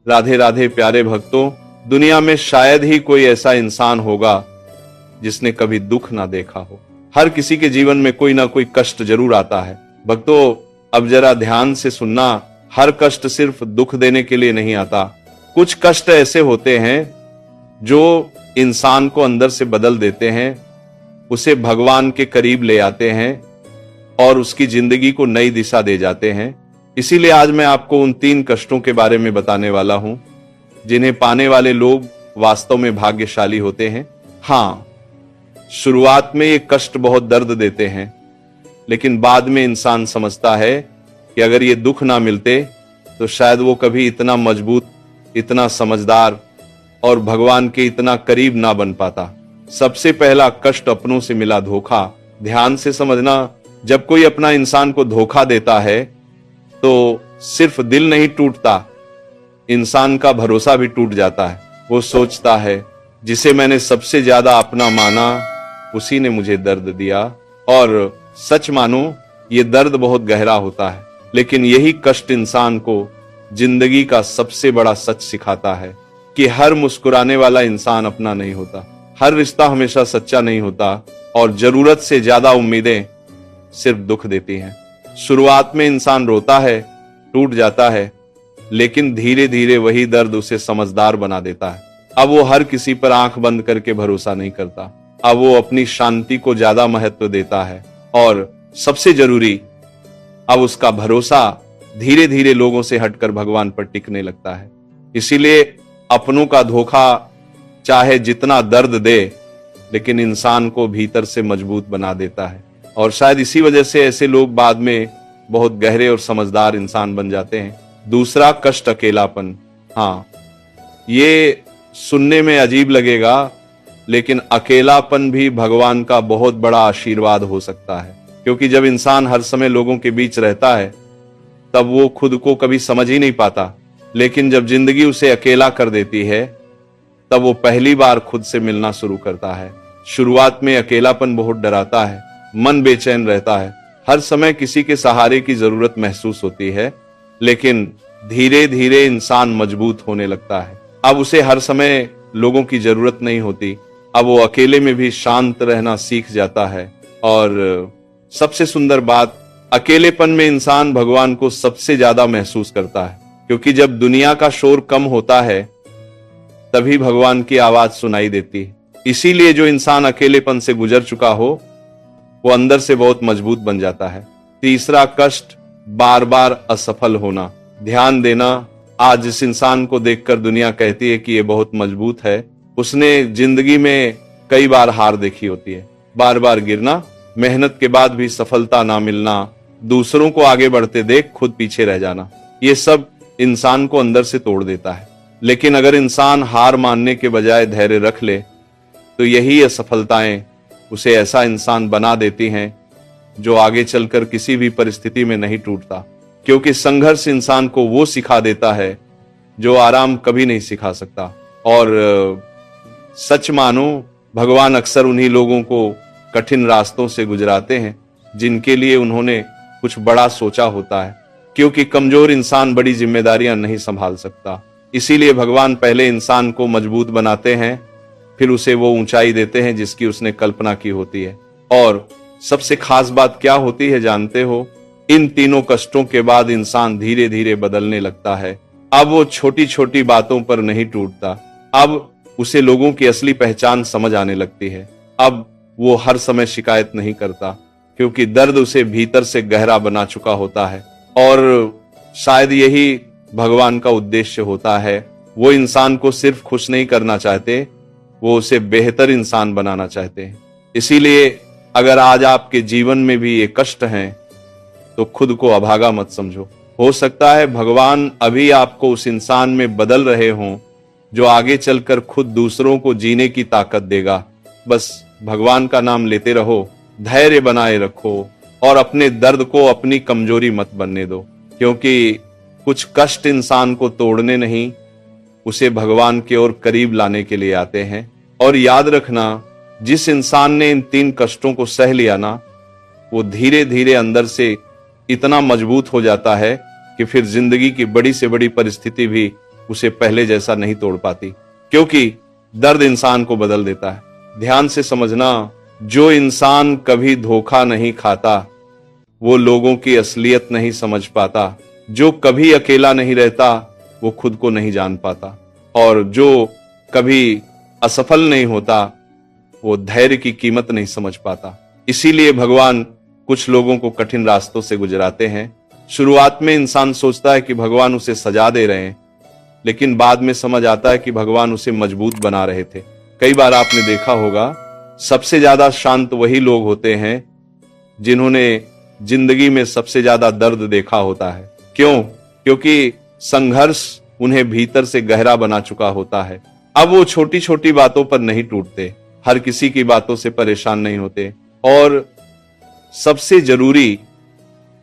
राधे राधे प्यारे भक्तों, दुनिया में शायद ही कोई ऐसा इंसान होगा जिसने कभी दुख ना देखा हो। हर किसी के जीवन में कोई ना कोई कष्ट जरूर आता है। भक्तों, अब जरा ध्यान से सुनना, हर कष्ट सिर्फ दुख देने के लिए नहीं आता। कुछ कष्ट ऐसे होते हैं जो इंसान को अंदर से बदल देते हैं, उसे भगवान के करीब ले आते हैं और उसकी जिंदगी को नई दिशा दे जाते हैं। इसीलिए आज मैं आपको उन 3 कष्टों के बारे में बताने वाला हूं जिन्हें पाने वाले लोग वास्तव में भाग्यशाली होते हैं। हाँ, शुरुआत में ये कष्ट बहुत दर्द देते हैं, लेकिन बाद में इंसान समझता है कि अगर ये दुख ना मिलते तो शायद वो कभी इतना मजबूत, इतना समझदार और भगवान के इतना करीब ना बन पाता। सबसे पहला कष्ट अपनों से मिला धोखा। ध्यान से समझना, जब कोई अपना इंसान को धोखा देता है तो सिर्फ दिल नहीं टूटता, इंसान का भरोसा भी टूट जाता है। वो सोचता है जिसे मैंने सबसे ज्यादा अपना माना उसी ने मुझे दर्द दिया। और सच मानो, ये दर्द बहुत गहरा होता है, लेकिन यही कष्ट इंसान को जिंदगी का सबसे बड़ा सच सिखाता है कि हर मुस्कुराने वाला इंसान अपना नहीं होता, हर रिश्ता हमेशा सच्चा नहीं होता और जरूरत से ज्यादा उम्मीदें सिर्फ दुख देती हैं। शुरुआत में इंसान रोता है, टूट जाता है, लेकिन धीरे धीरे वही दर्द उसे समझदार बना देता है। अब वो हर किसी पर आंख बंद करके भरोसा नहीं करता, अब वो अपनी शांति को ज्यादा महत्व देता है और सबसे जरूरी, अब उसका भरोसा धीरे धीरे लोगों से हटकर भगवान पर टिकने लगता है। इसीलिए अपनों का धोखा चाहे जितना दर्द दे, लेकिन इंसान को भीतर से मजबूत बना देता है और शायद इसी वजह से ऐसे लोग बाद में बहुत गहरे और समझदार इंसान बन जाते हैं। दूसरा कष्ट अकेलापन। हाँ, ये सुनने में अजीब लगेगा, लेकिन अकेलापन भी भगवान का बहुत बड़ा आशीर्वाद हो सकता है, क्योंकि जब इंसान हर समय लोगों के बीच रहता है तब वो खुद को कभी समझ ही नहीं पाता, लेकिन जब जिंदगी उसे अकेला कर देती है तब वो पहली बार खुद से मिलना शुरू करता है। शुरुआत में अकेलापन बहुत डराता है, मन बेचैन रहता है, हर समय किसी के सहारे की जरूरत महसूस होती है, लेकिन धीरे धीरे इंसान मजबूत होने लगता है। अब उसे हर समय लोगों की जरूरत नहीं होती, अब वो अकेले में भी शांत रहना सीख जाता है। और सबसे सुंदर बात, अकेलेपन में इंसान भगवान को सबसे ज्यादा महसूस करता है, क्योंकि जब दुनिया का शोर कम होता है तभी भगवान की आवाज सुनाई देती है। इसीलिए जो इंसान अकेलेपन से गुजर चुका हो वो अंदर से बहुत मजबूत बन जाता है। तीसरा कष्ट, बार बार असफल होना। ध्यान देना, आज जिस इंसान को देखकर दुनिया कहती है कि ये बहुत मजबूत है, उसने जिंदगी में कई बार हार देखी होती है, बार बार गिरना, मेहनत के बाद भी सफलता ना मिलना, दूसरों को आगे बढ़ते देख खुद पीछे रह जाना, ये सब इंसान को अंदर से तोड़ देता है। लेकिन अगर इंसान हार मानने के बजाय धैर्य रख ले तो यही असफलताएं उसे ऐसा इंसान बना देती हैं जो आगे चलकर किसी भी परिस्थिति में नहीं टूटता, क्योंकि संघर्ष इंसान को वो सिखा देता है जो आराम कभी नहीं सिखा सकता। और सच मानो, भगवान अक्सर उन्हीं लोगों को कठिन रास्तों से गुजराते हैं जिनके लिए उन्होंने कुछ बड़ा सोचा होता है, क्योंकि कमजोर इंसान बड़ी जिम्मेदारियां नहीं संभाल सकता। इसीलिए भगवान पहले इंसान को मजबूत बनाते हैं, फिर उसे वो ऊंचाई देते हैं जिसकी उसने कल्पना की होती है। और सबसे खास बात क्या होती है जानते हो? इन तीनों कष्टों के बाद इंसान धीरे धीरे बदलने लगता है। अब वो छोटी छोटी बातों पर नहीं टूटता, अब उसे लोगों की असली पहचान समझ आने लगती है। अब वो हर समय शिकायत नहीं करता, क्योंकि दर्द उसे भीतर से गहरा बना चुका होता है। और शायद यही भगवान का उद्देश्य होता है, वो इंसान को सिर्फ खुश नहीं करना चाहते, वो उसे बेहतर इंसान बनाना चाहते हैं। इसीलिए अगर आज आपके जीवन में भी ये कष्ट हैं तो खुद को अभागा मत समझो। हो सकता है भगवान अभी आपको उस इंसान में बदल रहे हों जो आगे चलकर खुद दूसरों को जीने की ताकत देगा। बस भगवान का नाम लेते रहो, धैर्य बनाए रखो और अपने दर्द को अपनी कमजोरी मत बनने दो, क्योंकि कुछ कष्ट इंसान को तोड़ने नहीं, उसे भगवान की ओर करीब लाने के लिए आते हैं। और याद रखना, जिस इंसान ने इन 3 कष्टों को सह लिया ना, वो धीरे धीरे अंदर से इतना मजबूत हो जाता है कि फिर जिंदगी की बड़ी से बड़ी परिस्थिति भी उसे पहले जैसा नहीं तोड़ पाती, क्योंकि दर्द इंसान को बदल देता है। ध्यान से समझना, जो इंसान कभी धोखा नहीं खाता वो लोगों की असलियत नहीं समझ पाता। जो कभी अकेला नहीं रहता वो खुद को नहीं जान पाता, और जो कभी असफल नहीं होता वो धैर्य की कीमत नहीं समझ पाता। इसीलिए भगवान कुछ लोगों को कठिन रास्तों से गुजराते हैं। शुरुआत में इंसान सोचता है कि भगवान उसे सजा दे रहे हैं, लेकिन बाद में समझ आता है कि भगवान उसे मजबूत बना रहे थे। कई बार आपने देखा होगा, सबसे ज्यादा शांत वही लोग होते हैं जिन्होंने जिंदगी में सबसे ज्यादा दर्द देखा होता है। क्यों? क्योंकि संघर्ष उन्हें भीतर से गहरा बना चुका होता है। अब वो छोटी छोटी बातों पर नहीं टूटते, हर किसी की बातों से परेशान नहीं होते, और सबसे जरूरी,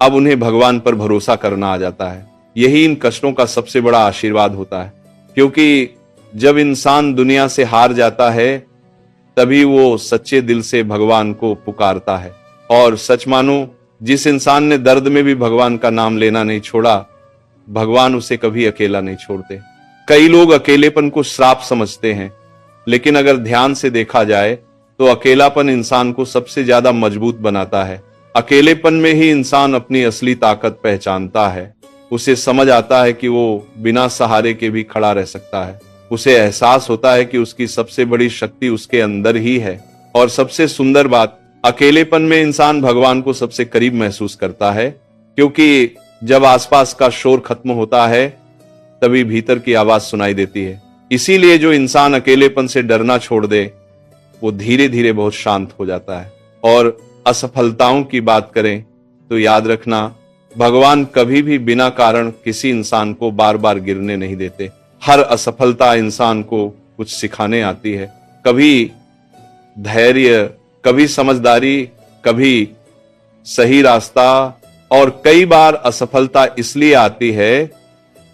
अब उन्हें भगवान पर भरोसा करना आ जाता है। यही इन कष्टों का सबसे बड़ा आशीर्वाद होता है, क्योंकि जब इंसान दुनिया से हार जाता है तभी वो सच्चे दिल से भगवान को पुकारता है। और सच मानो, जिस इंसान ने दर्द में भी भगवान का नाम लेना नहीं छोड़ा, भगवान उसे कभी अकेला नहीं छोड़ते। कई लोग अकेलेपन को श्राप समझते हैं, लेकिन अगर ध्यान से देखा जाए तो अकेलापन इंसान को सबसे ज्यादा मजबूत बनाता है। अकेलेपन में ही इंसान अपनी असली ताकत पहचानता है। उसे समझ आता है कि वो बिना सहारे के भी खड़ा रह सकता है। उसे एहसास होता है कि उसकी सबसे बड़ी शक्ति उसके अंदर ही है। और सबसे सुंदर बात, अकेलेपन में इंसान भगवान को सबसे करीब महसूस करता है, क्योंकि जब आसपास का शोर खत्म होता है तभी भीतर की आवाज सुनाई देती है। इसीलिए जो इंसान अकेलेपन से डरना छोड़ दे वो धीरे धीरे बहुत शांत हो जाता है। और असफलताओं की बात करें तो याद रखना, भगवान कभी भी बिना कारण किसी इंसान को बार बार गिरने नहीं देते। हर असफलता इंसान को कुछ सिखाने आती है, कभी धैर्य, कभी समझदारी, कभी सही रास्ता। और कई बार असफलता इसलिए आती है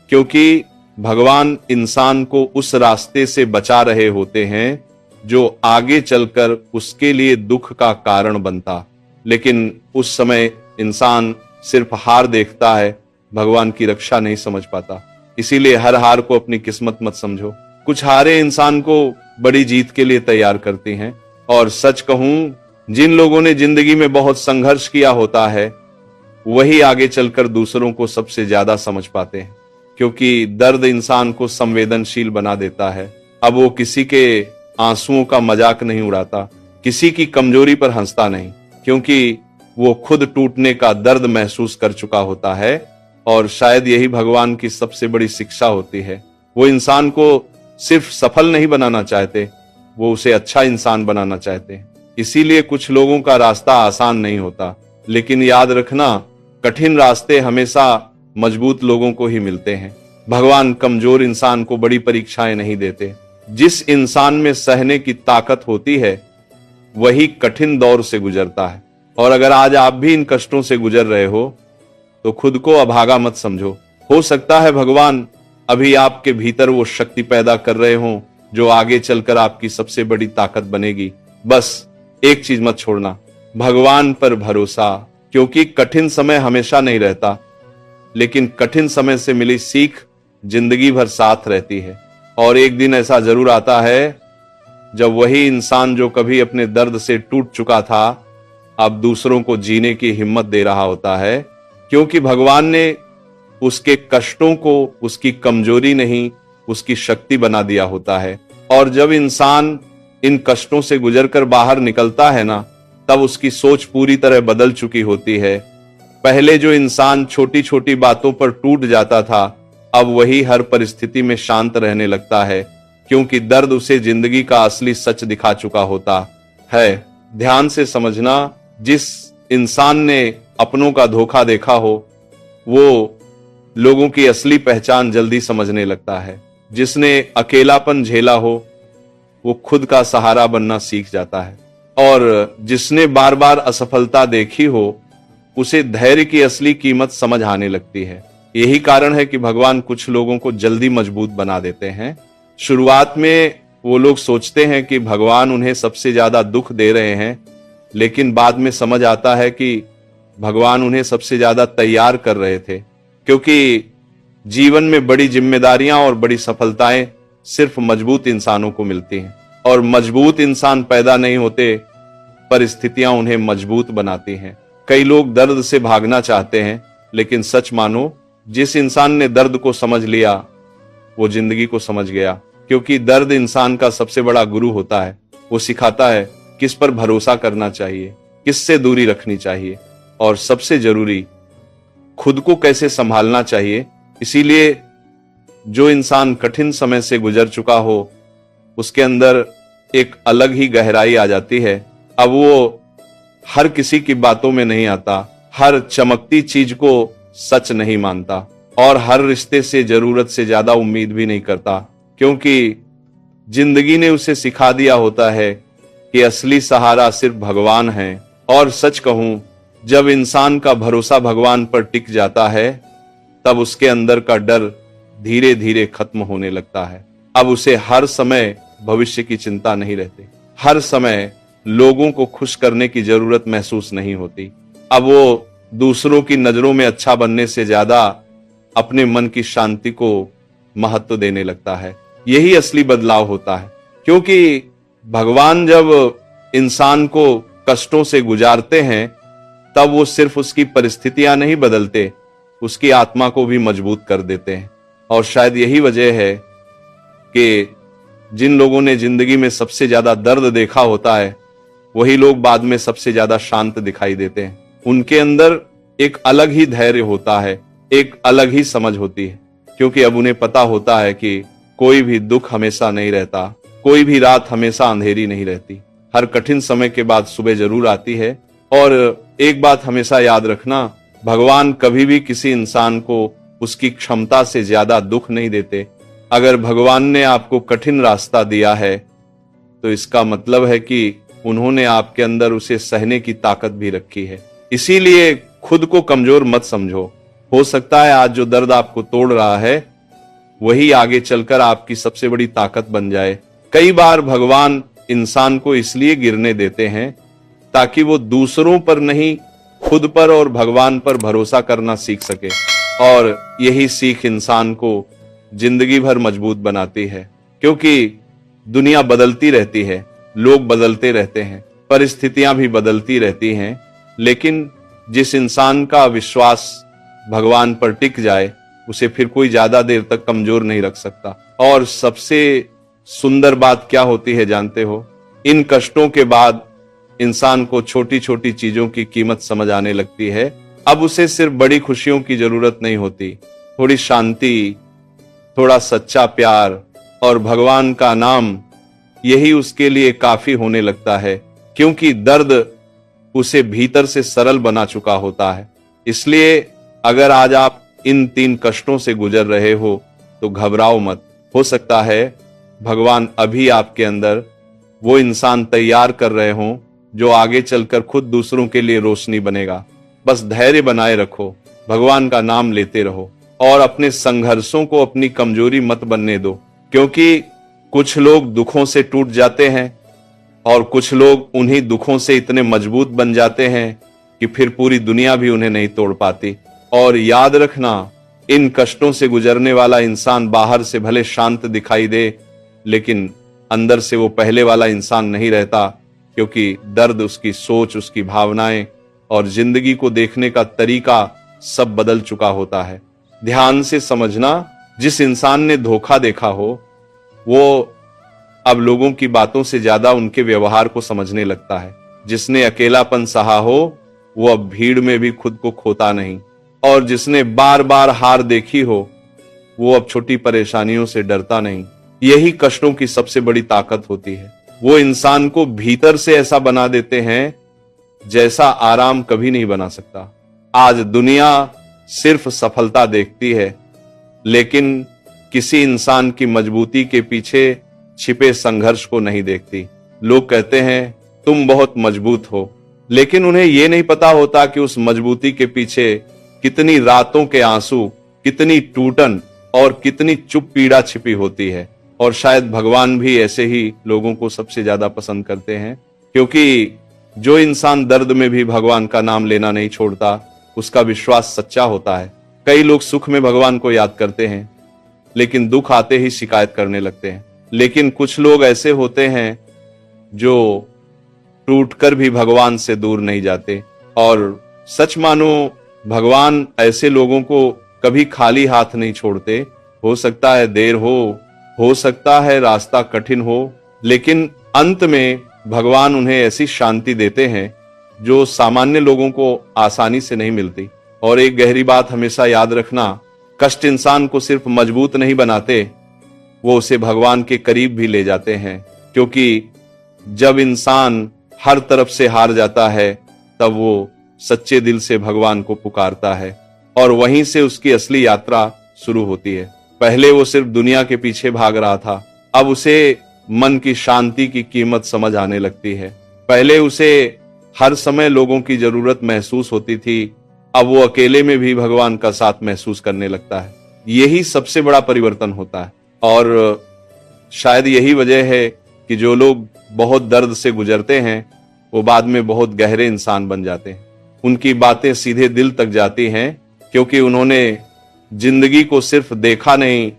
क्योंकि भगवान इंसान को उस रास्ते से बचा रहे होते हैं जो आगे चलकर उसके लिए दुख का कारण बनता। लेकिन उस समय इंसान सिर्फ हार देखता है, भगवान की रक्षा नहीं समझ पाता। इसीलिए हर हार को अपनी किस्मत मत समझो। कुछ हारें इंसान को बड़ी जीत के लिए तैयार करती हैं। और सच कहूं, जिन लोगों ने जिंदगी में बहुत संघर्ष किया होता है वही आगे चलकर दूसरों को सबसे ज्यादा समझ पाते हैं, क्योंकि दर्द इंसान को संवेदनशील बना देता है। अब वो किसी के आंसुओं का मजाक नहीं उड़ाता, किसी की कमजोरी पर हंसता नहीं, क्योंकि वो खुद टूटने का दर्द महसूस कर चुका होता है। और शायद यही भगवान की सबसे बड़ी शिक्षा होती है। वो इंसान को सिर्फ सफल नहीं बनाना चाहते, वो उसे अच्छा इंसान बनाना चाहते हैं। इसीलिए कुछ लोगों का रास्ता आसान नहीं होता, लेकिन याद रखना, कठिन रास्ते हमेशा मजबूत लोगों को ही मिलते हैं। भगवान कमजोर इंसान को बड़ी परीक्षाएं नहीं देते। जिस इंसान में सहने की ताकत होती है वही कठिन दौर से गुजरता है। और अगर आज आप भी इन कष्टों से गुजर रहे हो तो खुद को अभागा मत समझो। हो सकता है भगवान अभी आपके भीतर वो शक्ति पैदा कर रहे हों जो आगे चलकर आपकी सबसे बड़ी ताकत बनेगी। बस एक चीज मत छोड़ना, भगवान पर भरोसा, क्योंकि कठिन समय हमेशा नहीं रहता, लेकिन कठिन समय से मिली सीख जिंदगी भर साथ रहती है। और एक दिन ऐसा जरूर आता है जब वही इंसान जो कभी अपने दर्द से टूट चुका था अब दूसरों को जीने की हिम्मत दे रहा होता है, क्योंकि भगवान ने उसके कष्टों को उसकी कमजोरी नहीं, उसकी शक्ति बना दिया होता है। और जब इंसान इन कष्टों से गुजरकर बाहर निकलता है ना, तब उसकी सोच पूरी तरह बदल चुकी होती है। पहले जो इंसान छोटी छोटी बातों पर टूट जाता था, अब वही हर परिस्थिति में शांत रहने लगता है, क्योंकि दर्द उसे जिंदगी का असली सच दिखा चुका होता है। ध्यान से समझना, जिस इंसान ने अपनों का धोखा देखा हो वो लोगों की असली पहचान जल्दी समझने लगता है। जिसने अकेलापन झेला हो वो खुद का सहारा बनना सीख जाता है। और जिसने बार बार असफलता देखी हो उसे धैर्य की असली कीमत समझ आने लगती है। यही कारण है कि भगवान कुछ लोगों को जल्दी मजबूत बना देते हैं। शुरुआत में वो लोग सोचते हैं कि भगवान उन्हें सबसे ज्यादा दुख दे रहे हैं, लेकिन बाद में समझ आता है कि भगवान उन्हें सबसे ज्यादा तैयार कर रहे थे, क्योंकि जीवन में बड़ी जिम्मेदारियां और बड़ी सफलताएं सिर्फ मजबूत इंसानों को मिलती हैं, और मजबूत इंसान पैदा नहीं होते, परिस्थितियां उन्हें मजबूत बनाती हैं। कई लोग दर्द से भागना चाहते हैं, लेकिन सच मानो, जिस इंसान ने दर्द को समझ लिया वो जिंदगी को समझ गया, क्योंकि दर्द इंसान का सबसे बड़ा गुरु होता है। वो सिखाता है किस पर भरोसा करना चाहिए, किससे दूरी रखनी चाहिए, और सबसे जरूरी खुद को कैसे संभालना चाहिए। इसीलिए जो इंसान कठिन समय से गुजर चुका हो, उसके अंदर एक अलग ही गहराई आ जाती है। अब वो हर किसी की बातों में नहीं आता, हर चमकती चीज को सच नहीं मानता, और हर रिश्ते से जरूरत से ज्यादा उम्मीद भी नहीं करता, क्योंकि जिंदगी ने उसे सिखा दिया होता है कि असली सहारा सिर्फ भगवान है। और सच कहूं, जब इंसान का भरोसा भगवान पर टिक जाता है, तब उसके अंदर का डर धीरे धीरे खत्म होने लगता है। अब उसे हर समय भविष्य की चिंता नहीं रहती, हर समय लोगों को खुश करने की जरूरत महसूस नहीं होती। अब वो दूसरों की नजरों में अच्छा बनने से ज्यादा अपने मन की शांति को महत्व देने लगता है। यही असली बदलाव होता है, क्योंकि भगवान जब इंसान को कष्टों से गुजारते हैं, तब वो सिर्फ उसकी परिस्थितियां नहीं बदलते, उसकी आत्मा को भी मजबूत कर देते हैं। और शायद यही वजह है कि जिन लोगों ने जिंदगी में सबसे ज्यादा दर्द देखा होता है, वही लोग बाद में सबसे ज्यादा शांत दिखाई देते हैं। उनके अंदर एक अलग ही धैर्य होता है, एक अलग ही समझ होती है, क्योंकि अब उन्हें पता होता है कि कोई भी दुख हमेशा नहीं रहता, कोई भी रात हमेशा अंधेरी नहीं रहती। हर कठिन समय के बाद सुबह जरूर आती है। और एक बात हमेशा याद रखना, भगवान कभी भी किसी इंसान को उसकी क्षमता से ज्यादा दुख नहीं देते। अगर भगवान ने आपको कठिन रास्ता दिया है, तो इसका मतलब है कि उन्होंने आपके अंदर उसे सहने की ताकत भी रखी है। इसीलिए खुद को कमजोर मत समझो। हो सकता है आज जो दर्द आपको तोड़ रहा है, वही आगे चलकर आपकी सबसे बड़ी ताकत बन जाए। कई बार भगवान इंसान को इसलिए गिरने देते हैं ताकि वो दूसरों पर नहीं, खुद पर और भगवान पर भरोसा करना सीख सके। और यही सीख इंसान को जिंदगी भर मजबूत बनाती है, क्योंकि दुनिया बदलती रहती है, लोग बदलते रहते हैं, परिस्थितियां भी बदलती रहती हैं, लेकिन जिस इंसान का विश्वास भगवान पर टिक जाए, उसे फिर कोई ज्यादा देर तक कमजोर नहीं रख सकता। और सबसे सुंदर बात क्या होती है जानते हो? इन कष्टों के बाद इंसान को छोटी छोटी चीजों की कीमत समझ आने लगती है। अब उसे सिर्फ बड़ी खुशियों की जरूरत नहीं होती, थोड़ी शांति, थोड़ा सच्चा प्यार और भगवान का नाम, यही उसके लिए काफी होने लगता है, क्योंकि दर्द उसे भीतर से सरल बना चुका होता है। इसलिए अगर आज आप इन 3 कष्टों से गुजर रहे हो, तो घबराओ मत। हो सकता है भगवान अभी आपके अंदर वो इंसान तैयार कर रहे हों जो आगे चलकर खुद दूसरों के लिए रोशनी बनेगा। बस धैर्य बनाए रखो, भगवान का नाम लेते रहो, और अपने संघर्षों को अपनी कमजोरी मत बनने दो, क्योंकि कुछ लोग दुखों से टूट जाते हैं और कुछ लोग उन्हीं दुखों से इतने मजबूत बन जाते हैं कि फिर पूरी दुनिया भी उन्हें नहीं तोड़ पाती। और याद रखना, इन कष्टों से गुजरने वाला इंसान बाहर से भले शांत दिखाई दे, लेकिन अंदर से वो पहले वाला इंसान नहीं रहता, क्योंकि दर्द, उसकी सोच, उसकी भावनाएं और जिंदगी को देखने का तरीका सब बदल चुका होता है। ध्यान से समझना, जिस इंसान ने धोखा देखा हो, वो अब लोगों की बातों से ज्यादा उनके व्यवहार को समझने लगता है। जिसने अकेलापन सहा हो, वो अब भीड़ में भी खुद को खोता नहीं। और जिसने बार बार हार देखी हो, वो अब छोटी परेशानियों से डरता नहीं। यही कष्टों की सबसे बड़ी ताकत होती है। वो इंसान को भीतर से ऐसा बना देते हैं जैसा आराम कभी नहीं बना सकता। आज दुनिया सिर्फ सफलता देखती है, लेकिन किसी इंसान की मजबूती के पीछे छिपे संघर्ष को नहीं देखती। लोग कहते हैं तुम बहुत मजबूत हो, लेकिन उन्हें यह नहीं पता होता कि उस मजबूती के पीछे कितनी रातों के आंसू, कितनी टूटन और कितनी चुप पीड़ा छिपी होती है। और शायद भगवान भी ऐसे ही लोगों को सबसे ज्यादा पसंद करते हैं, क्योंकि जो इंसान दर्द में भी भगवान का नाम लेना नहीं छोड़ता, उसका विश्वास सच्चा होता है। कई लोग सुख में भगवान को याद करते हैं, लेकिन दुख आते ही शिकायत करने लगते हैं। लेकिन कुछ लोग ऐसे होते हैं जो टूटकर भी भगवान से दूर नहीं जाते। और सच मानो, भगवान ऐसे लोगों को कभी खाली हाथ नहीं छोड़ते। हो सकता है देर हो सकता है रास्ता कठिन हो, लेकिन अंत में भगवान उन्हें ऐसी शांति देते हैं जो सामान्य लोगों को आसानी से नहीं मिलती। और एक गहरी बात हमेशा याद रखना, कष्ट इंसान को सिर्फ मजबूत नहीं बनाते, वो उसे भगवान के करीब भी ले जाते हैं। क्योंकि जब इंसान हर तरफ से हार जाता है, तब वो सच्चे दिल से भगवान को पुकारता है और वहीं से उसकी असली यात्रा शुरू होती है। पहले वो सिर्फ दुनिया के पीछे भाग रहा था, अब उसे मन की शांति की कीमत समझ आने लगती है। पहले उसे हर समय लोगों की जरूरत महसूस होती थी, अब वो अकेले में भी भगवान का साथ महसूस करने लगता है। यही सबसे बड़ा परिवर्तन होता है। और शायद यही वजह है कि जो लोग बहुत दर्द से गुजरते हैं, वो बाद में बहुत गहरे इंसान बन जाते हैं। उनकी बातें सीधे दिल तक जाती हैं, क्योंकि उन्होंने जिंदगी को सिर्फ देखा नहीं,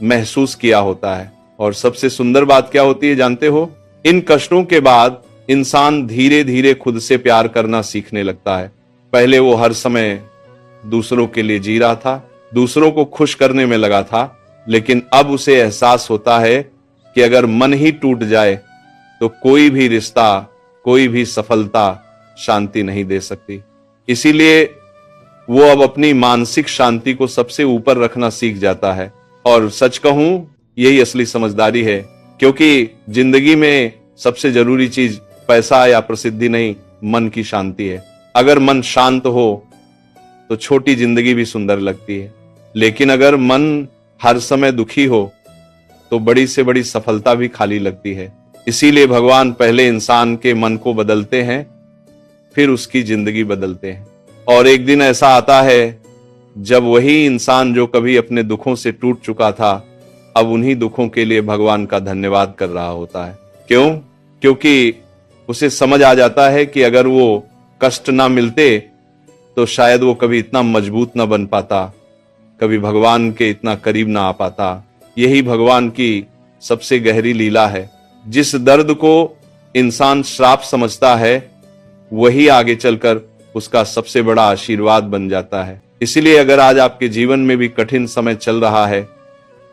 महसूस किया होता है। और सबसे सुंदर बात क्या होती है जानते हो? इन कष्टों के बाद इंसान धीरे धीरे खुद से प्यार करना सीखने लगता है। पहले वो हर समय दूसरों के लिए जी रहा था, दूसरों को खुश करने में लगा था, लेकिन अब उसे एहसास होता है कि अगर मन ही टूट जाए तो कोई भी रिश्ता, कोई भी सफलता शांति नहीं दे सकती। इसीलिए वो अब अपनी मानसिक शांति को सबसे ऊपर रखना सीख जाता है। और सच कहूं, यही असली समझदारी है, क्योंकि जिंदगी में सबसे जरूरी चीज पैसा या प्रसिद्धि नहीं, मन की शांति है। अगर मन शांत हो तो छोटी जिंदगी भी सुंदर लगती है, लेकिन अगर मन हर समय दुखी हो तो बड़ी से बड़ी सफलता भी खाली लगती है। इसीलिए भगवान पहले इंसान के मन को बदलते हैं, फिर उसकी जिंदगी बदलते हैं। और एक दिन ऐसा आता है जब वही इंसान जो कभी अपने दुखों से टूट चुका था, अब उन्हीं दुखों के लिए भगवान का धन्यवाद कर रहा होता है। क्यों? क्योंकि उसे समझ आ जाता है कि अगर वो कष्ट ना मिलते तो शायद वो कभी इतना मजबूत ना बन पाता, कभी भगवान के इतना करीब ना आ पाता। यही भगवान की सबसे गहरी लीला है। जिस दर्द को इंसान श्राप समझता है, वही आगे चलकर उसका सबसे बड़ा आशीर्वाद बन जाता है। इसीलिए अगर आज आपके जीवन में भी कठिन समय चल रहा है,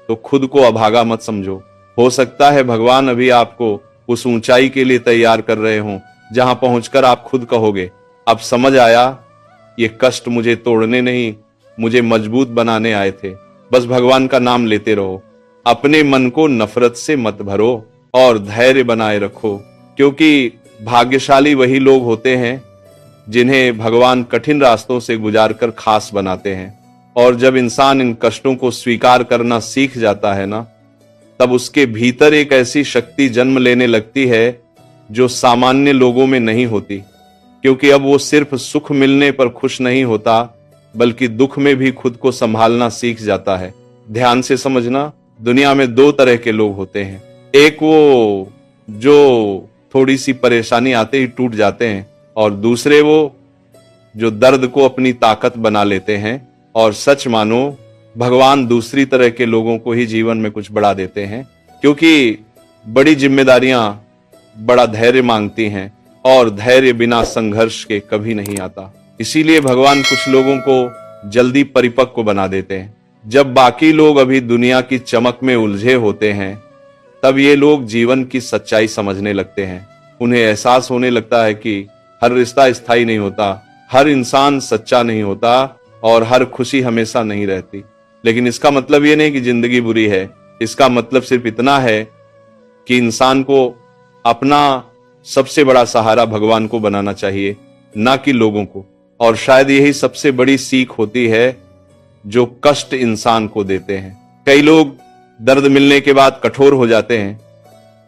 तो खुद को अभागा मत समझो। हो सकता है भगवान अभी आपको उस ऊंचाई के लिए तैयार कर रहे हों, जहां पहुंचकर आप खुद कहोगे, अब समझ आया, ये कष्ट मुझे तोड़ने नहीं, मुझे मजबूत बनाने आए थे। बस भगवान का नाम लेते रहो, अपने मन को नफरत से मत भरो और धैर्य बनाए रखो। क्योंकि भाग्यशाली वही लोग होते हैं जिन्हें भगवान कठिन रास्तों से गुजारकर खास बनाते हैं। और जब इंसान इन कष्टों को स्वीकार करना सीख जाता है ना, तब उसके भीतर एक ऐसी शक्ति जन्म लेने लगती है जो सामान्य लोगों में नहीं होती। क्योंकि अब वो सिर्फ सुख मिलने पर खुश नहीं होता, बल्कि दुख में भी खुद को संभालना सीख जाता है। ध्यान से समझना, दुनिया में दो तरह के लोग होते हैं। एक वो जो थोड़ी सी परेशानी आते ही टूट जाते हैं, और दूसरे वो जो दर्द को अपनी ताकत बना लेते हैं। और सच मानो, भगवान दूसरी तरह के लोगों को ही जीवन में कुछ बढ़ा देते हैं, क्योंकि बड़ी जिम्मेदारियां बड़ा धैर्य मांगती हैं, और धैर्य बिना संघर्ष के कभी नहीं आता। इसीलिए भगवान कुछ लोगों को जल्दी परिपक्व बना देते हैं। जब बाकी लोग अभी दुनिया की चमक में उलझे होते हैं, तब ये लोग जीवन की सच्चाई समझने लगते हैं। उन्हें एहसास होने लगता है कि हर रिश्ता स्थायी नहीं होता, हर इंसान सच्चा नहीं होता, और हर खुशी हमेशा नहीं रहती। लेकिन इसका मतलब ये नहीं कि जिंदगी बुरी है। इसका मतलब सिर्फ इतना है कि इंसान को अपना सबसे बड़ा सहारा भगवान को बनाना चाहिए, ना कि लोगों को। और शायद यही सबसे बड़ी सीख होती है जो कष्ट इंसान को देते हैं। कई लोग दर्द मिलने के बाद कठोर हो जाते हैं,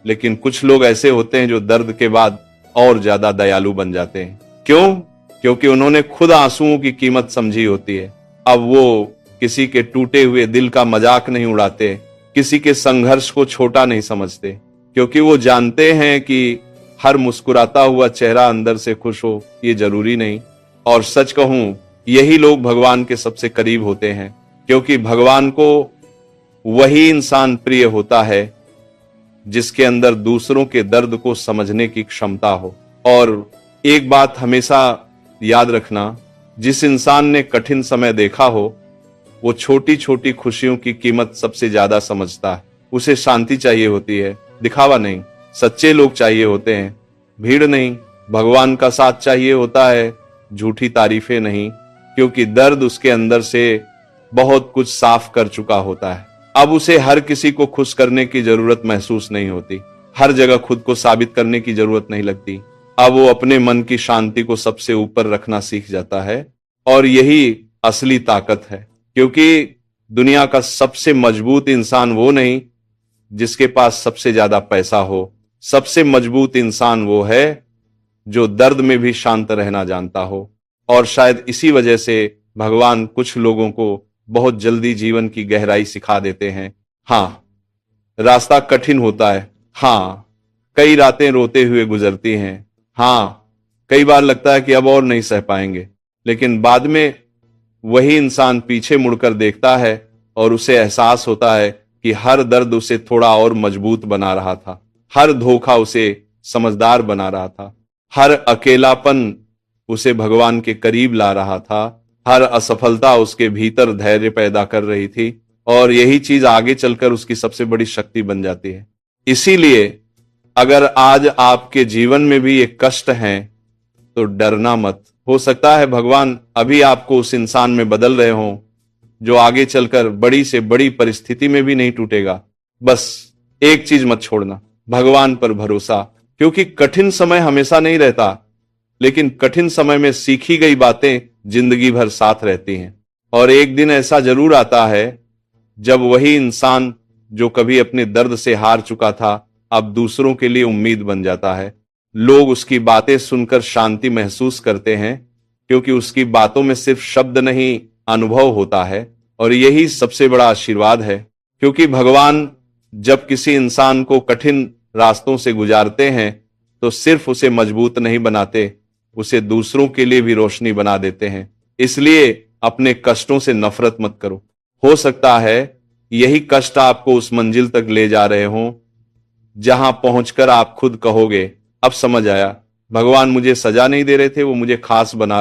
लेकिन कुछ लोग ऐसे होते हैं जो दर्द के बाद और ज्यादा दयालु बन जाते हैं। क्यों? क्योंकि उन्होंने खुद आंसुओं की कीमत समझी होती है। अब वो किसी के टूटे हुए दिल का मजाक नहीं उड़ाते, किसी के संघर्ष को छोटा नहीं समझते, क्योंकि वो जानते हैं कि हर मुस्कुराता हुआ चेहरा अंदर से खुश हो ये जरूरी नहीं। और सच कहूं, यही लोग भगवान के सबसे करीब होते हैं, क्योंकि भगवान को वही इंसान प्रिय होता है जिसके अंदर दूसरों के दर्द को समझने की क्षमता हो। और एक बात हमेशा याद रखना, जिस इंसान ने कठिन समय देखा हो वो छोटी छोटी खुशियों की कीमत सबसे ज्यादा समझता है। उसे शांति चाहिए होती है, दिखावा नहीं। सच्चे लोग चाहिए होते हैं, भीड़ नहीं। भगवान का साथ चाहिए होता है, झूठी तारीफें नहीं, क्योंकि दर्द उसके अंदर से बहुत कुछ साफ कर चुका होता है। अब उसे हर किसी को खुश करने की जरूरत महसूस नहीं होती, हर जगह खुद को साबित करने की जरूरत नहीं लगती। अब वो अपने मन की शांति को सबसे ऊपर रखना सीख जाता है, और यही असली ताकत है। क्योंकि दुनिया का सबसे मजबूत इंसान वो नहीं जिसके पास सबसे ज्यादा पैसा हो, सबसे मजबूत इंसान वो है जो दर्द में भी शांत रहना जानता हो। और शायद इसी वजह से भगवान कुछ लोगों को बहुत जल्दी जीवन की गहराई सिखा देते हैं। हाँ, रास्ता कठिन होता है। हाँ, कई रातें रोते हुए गुजरती हैं। हाँ, कई बार लगता है कि अब और नहीं सह पाएंगे, लेकिन बाद में वही इंसान पीछे मुड़कर देखता है और उसे एहसास होता है कि हर दर्द उसे थोड़ा और मजबूत बना रहा था, हर धोखा उसे समझदार बना रहा था, हर अकेलापन उसे भगवान के करीब ला रहा था, हर असफलता उसके भीतर धैर्य पैदा कर रही थी, और यही चीज आगे चलकर उसकी सबसे बड़ी शक्ति बन जाती है। इसीलिए अगर आज आपके जीवन में भी ये कष्ट हैं तो डरना मत। हो सकता है भगवान अभी आपको उस इंसान में बदल रहे हों जो आगे चलकर बड़ी से बड़ी परिस्थिति में भी नहीं टूटेगा। बस एक चीज मत छोड़ना, भगवान पर भरोसा। क्योंकि कठिन समय हमेशा नहीं रहता, लेकिन कठिन समय में सीखी गई बातें जिंदगी भर साथ रहती हैं। और एक दिन ऐसा जरूर आता है जब वही इंसान जो कभी अपने दर्द से हार चुका था अब दूसरों के लिए उम्मीद बन जाता है। लोग उसकी बातें सुनकर शांति महसूस करते हैं, क्योंकि उसकी बातों में सिर्फ शब्द नहीं अनुभव होता है। और यही सबसे बड़ा आशीर्वाद है, क्योंकि भगवान जब किसी इंसान को कठिन रास्तों से गुजारते हैं तो सिर्फ उसे मजबूत नहीं बनाते, उसे दूसरों के लिए भी रोशनी बना देते हैं। इसलिए अपने कष्टों से नफरत मत करो। हो सकता है यही कष्ट आपको उस मंजिल तक ले जा रहे हों जहां पहुंचकर आप खुद कहोगे, अब समझ आया, भगवान मुझे सजा नहीं दे रहे थे, वो मुझे खास बना